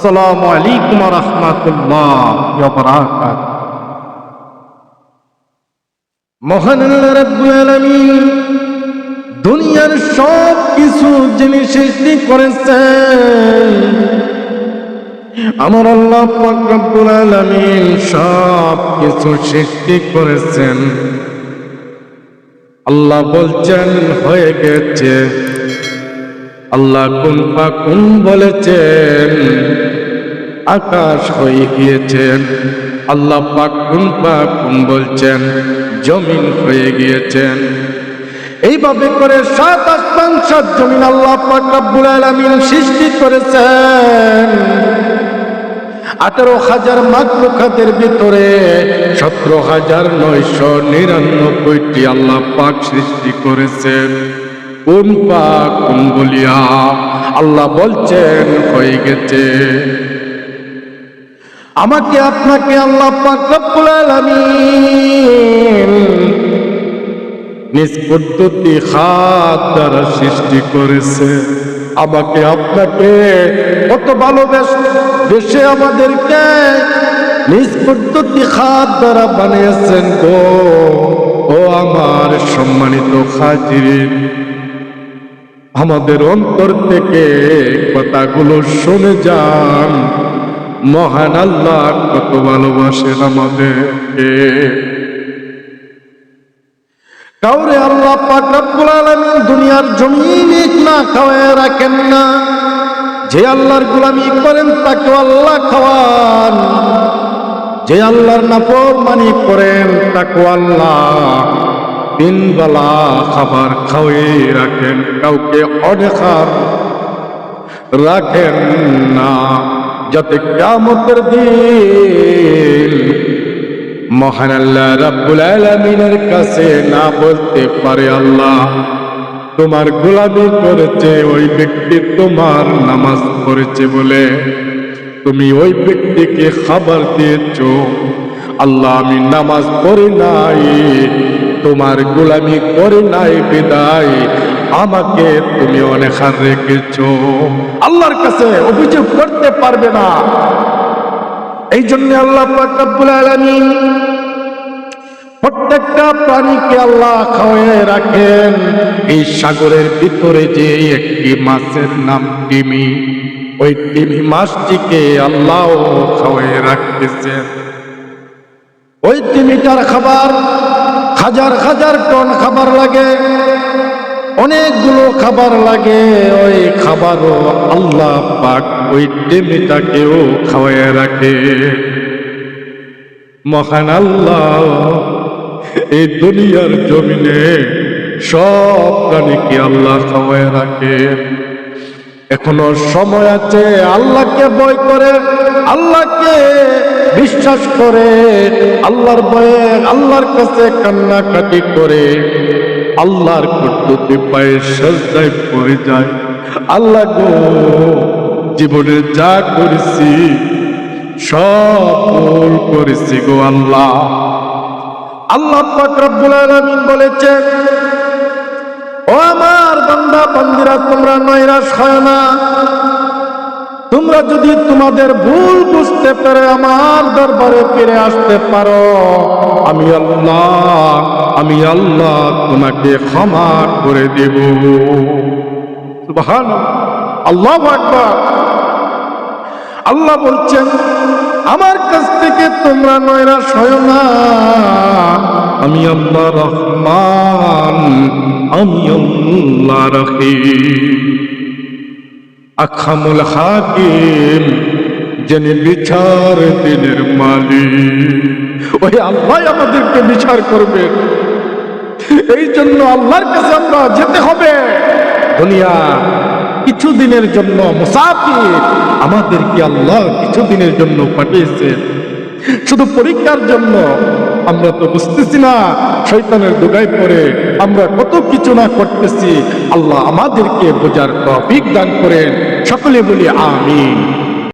আসসালামু আলাইকুম ওয়া রাহমাতুল্লাহি ওয়া বারাকাতুহু। মহান আল্লাহ রাব্বুল আলামিন দুনিয়ার সব কিছু যিনি সৃষ্টি করেছেন, আমার আল্লাহ পাক রব্বুল আলামিন সব কিছু সৃষ্টি করেছেন। আল্লাহ বলছেন হয়ে গেছে, আল্লাহ কুন ফাকুন বলেছেন, আকাশ হয়ে গিয়েছেন। আল্লাহ পাক কুন ফাকুন বলছেন, জমিন হয়ে গিয়েছেন। এইভাবে করে সাত আসমান সাত জমিন আল্লাহ পাক রব্বুল আলামিন সৃষ্টি করেছেন। 18,000 মাখলুকাতের ভিতরে 17,999টি আল্লাহ পাক সৃষ্টি করেছেন। কোন পাক কোন বলিয়া আল্লাহ বলছেন হয়ে গেছে। আমাকে আপনাকে আল্লাহ পাক রব্বুল আলামিন নিজ পদ্ধতি হাত দ্বারা সৃষ্টি করেছে। আমাকে আপনাকে কত ভালোবেসে আমাদেরকে নিজ পদ্ধতি হাত দ্বারা বানিয়েছেন গো। ও আমার সম্মানিত হাজিরিন, আমাদের অন্তর থেকে কথাগুলো শুনে যান। মহান আল্লাহ কত ভালোবাসেন আমাদেরকে। কাউরে আল্লাহ পাক রব্বুল আলামিন দুনিয়ার জমিনে না খাওয়ায় রাখেন না। যে আল্লাহর গোলামি করেন তাকে আল্লাহ খাওয়ান, যে আল্লাহর নাফরমানি করেন তাকে আল্লাহ 3 বেলা খাবার খাওয়াই রাখেন, কাউকে অনেখার রাখেন না, যাতে কিয়ামতের দিন মহান আল্লাহ রাব্বুল আলামিনের কাছে না বলতে পারে, আল্লাহ তোমার গোলামি করেছে ওই ব্যক্তি, তোমার নামাজ পড়েছে বলে তুমি ওই ব্যক্তিকে খাবার দিয়েছো। আল্লাহ আমি নামাজ পড়ি নাই, তোমার গোলামি করি নাই বিদায় আমাকে তুমি অনেখার রেখেছো। আল্লাহর কাছে অভিযোগ করতে পারবে না। এই জন্য আল্লাহ পাক রব্বুল আলামিন প্রত্যেকটা প্রাণীকে আল্লাহ খাওয়ায় রাখেন। এই সাগরের ভিতরে যে একটি মাছের নাম তিমি, ওই তিমি মাছটিকে আল্লাহ খাওয়ায় রাখতেছেন। ওই তিমিটার খাবার হাজার হাজার টন খাবার লাগে, অনেকগুলো খাবার লাগে। ওই খাবারও আল্লাহ পাক ওই তিমিটাকেও খাওয়ায় রাখে। মহান আল্লাহ এই দুনিয়ার জমিনে সব প্রাণীকে আল্লাহ খাওয়ায় রাখে। এখনো সময় আছে, আল্লাহকে ভয় করে, আল্লাহকে বিশ্বাস করে, আল্লাহর ভয়ে আল্লাহর কাছে কান্নাকাটি করে, আল্লাহর পদ্ধতি পায়ে সাজদায় পড়ে যায়। আল্লাহ গো, জীবনে যা করেছি সব ভুল করেছি গো আল্লাহ। আল্লাহ পাক রব্বুল আলামিন বলেছেন, ও আমার বান্দা বান্দিরা, তোমরা নৈরাশ হয় না। তোমরা যদি তোমাদের ভুল বুঝতে পেরে আমার দরবারে ফিরে আসতে পারো, আমি আল্লাহ তোমাকে ক্ষমা করে দেব। সুবহানাল্লাহ, আল্লাহু আকবার। আল্লাহ বলছেন, আমার কাছ থেকে তোমরা নৈরাশ হয় না। আমি আল্লাহ রহমান, আমি আল্লাহ রহিম। আখামুল হাকিম, যিনি বিচার দিনের মালিক, ওই আল্লাহ আমাদেরকে বিচার করবেন। এই জন্য আল্লাহর কাছে আমরা যেতে হবে। দুনিয়া কিছুদিনের জন্য মুসাফির, আমাদেরকে আল্লাহ কিছুদিনের জন্য পাঠিয়েছে শুধু পরীক্ষার জন্য। আমরা তো বুঝতেছি না, শয়তানের দুগায় পড়ে আমরা কত কিছু না করতেছি। আল্লাহ আমাদেরকে বোঝার তৌফিক দান করেন। সকলে বলি আমিন।